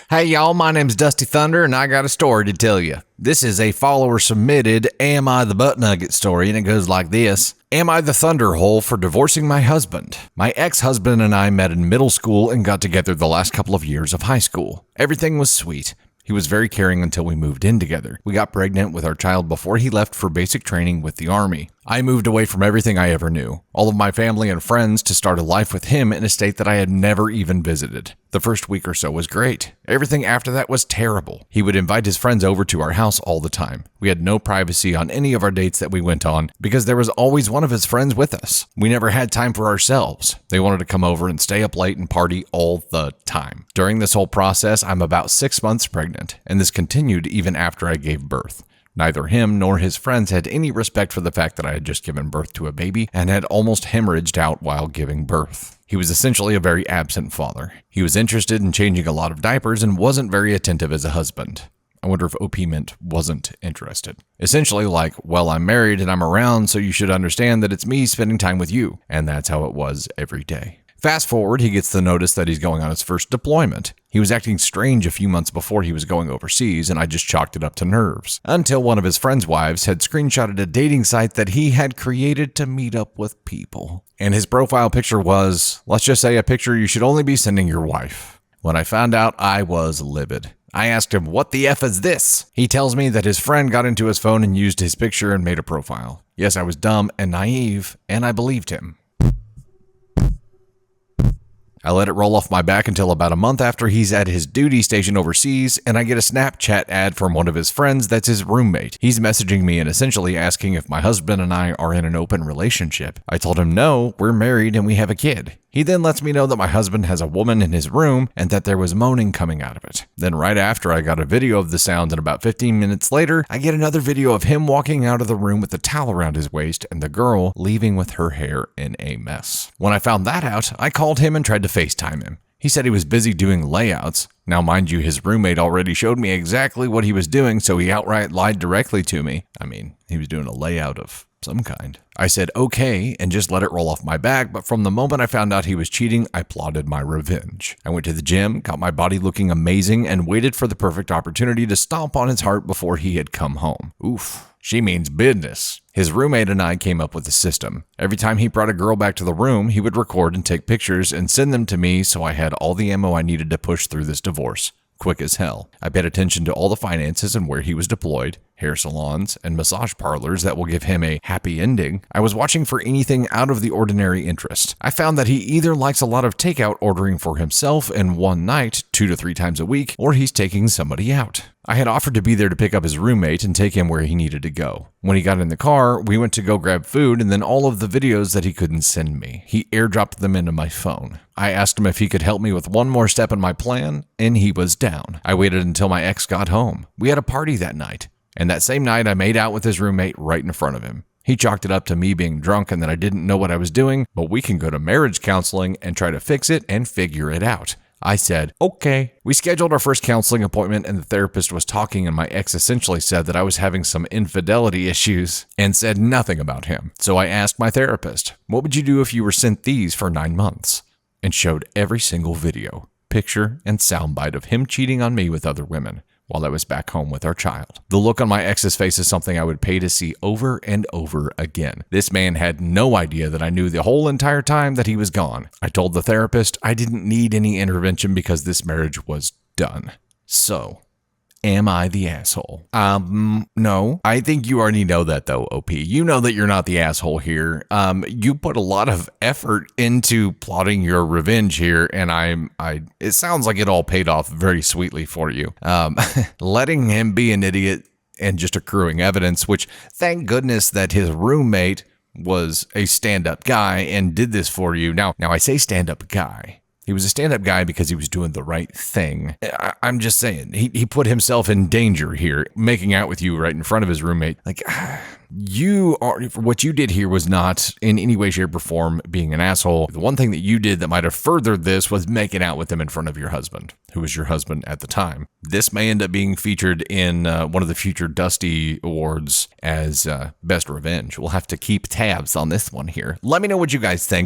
Hey y'all, my name's Dusty Thunder and I got a story to tell you. This is a follower submitted Am I the Butt Nugget story, and it goes like this. Am I the thunderhole for divorcing my husband? My ex-husband and I met in middle school and got together the last couple of years of high school. Everything was sweet. He was very caring until we moved in together. We got pregnant with our child before he left for basic training with the Army. I moved away from everything I ever knew, all of my family and friends, to start a life with him in a state that I had never even visited. The first week or so was great. Everything after that was terrible. He would invite his friends over to our house all the time. We had no privacy on any of our dates that we went on because there was always one of his friends with us. We never had time for ourselves. They wanted to come over and stay up late and party all the time. During this whole process, I'm about 6 months pregnant, and this continued even after I gave birth. Neither him nor his friends had any respect for the fact that I had just given birth to a baby and had almost hemorrhaged out while giving birth. He was essentially a very absent father. He was interested in changing a lot of diapers and wasn't very attentive as a husband. I wonder if OP meant wasn't interested. Essentially like, well, I'm married and I'm around, so you should understand that it's me spending time with you. And that's how it was every day. Fast forward, he gets the notice that he's going on his first deployment. He was acting strange a few months before he was going overseas, and I just chalked it up to nerves. Until one of his friend's wives had screenshotted a dating site that he had created to meet up with people. And his profile picture was, let's just say, a picture you should only be sending your wife. When I found out, I was livid. I asked him, what the F is this? He tells me that his friend got into his phone and used his picture and made a profile. Yes, I was dumb and naive, and I believed him. I let it roll off my back until about a month after he's at his duty station overseas, and I get a Snapchat ad from one of his friends that's his roommate. He's messaging me and essentially asking if my husband and I are in an open relationship. I told him no, we're married and we have a kid. He then lets me know that my husband has a woman in his room and that there was moaning coming out of it. Then right after I got a video of the sound, and about 15 minutes later, I get another video of him walking out of the room with a towel around his waist and the girl leaving with her hair in a mess. When I found that out, I called him and tried to FaceTime him. He said he was busy doing layouts. Now, mind you, his roommate already showed me exactly what he was doing, so he outright lied directly to me. I mean, he was doing a layout of some kind. I said okay and just let it roll off my back, but from the moment I found out he was cheating, I plotted my revenge. I went to the gym, got my body looking amazing, and waited for the perfect opportunity to stomp on his heart before he had come home. Oof. She means business. His roommate and I came up with a system. Every time he brought a girl back to the room, he would record and take pictures and send them to me, so I had all the ammo I needed to push through this divorce. Quick as hell. I paid attention to all the finances and where he was deployed, hair salons, and massage parlors that will give him a happy ending. I was watching for anything out of the ordinary interest. I found that he either likes a lot of takeout ordering for himself in one night, 2 to 3 times a week, or he's taking somebody out. I had offered to be there to pick up his roommate and take him where he needed to go. When he got in the car, we went to go grab food, and then all of the videos that he couldn't send me, he airdropped them into my phone. I asked him if he could help me with one more step in my plan, and he was down. I waited until my ex got home. We had a party that night, and that same night I made out with his roommate right in front of him. He chalked it up to me being drunk and that I didn't know what I was doing, but we can go to marriage counseling and try to fix it and figure it out. I said, okay. We scheduled our first counseling appointment and the therapist was talking, and my ex essentially said that I was having some infidelity issues and said nothing about him. So I asked my therapist, what would you do if you were sent these for 9 months? And showed every single video, picture, and soundbite of him cheating on me with other women while I was back home with our child. The look on my ex's face is something I would pay to see over and over again. This man had no idea that I knew the whole entire time that he was gone. I told the therapist I didn't need any intervention because this marriage was done. So, am I the asshole? No. I think you already know that though, OP. You know that you're not the asshole here. You put a lot of effort into plotting your revenge here, and it sounds like it all paid off very sweetly for you. Letting him be an idiot and just accruing evidence, which thank goodness that his roommate was a stand-up guy and did this for you. Now I say stand-up guy. He was a stand-up guy because he was doing the right thing. I'm just saying, he put himself in danger here, making out with you right in front of his roommate. Like, what you did here was not in any way, shape, or form being an asshole. The one thing that you did that might have furthered this was making out with him in front of your husband, who was your husband at the time. This may end up being featured in one of the future Dusty Awards as Best Revenge. We'll have to keep tabs on this one here. Let me know what you guys think.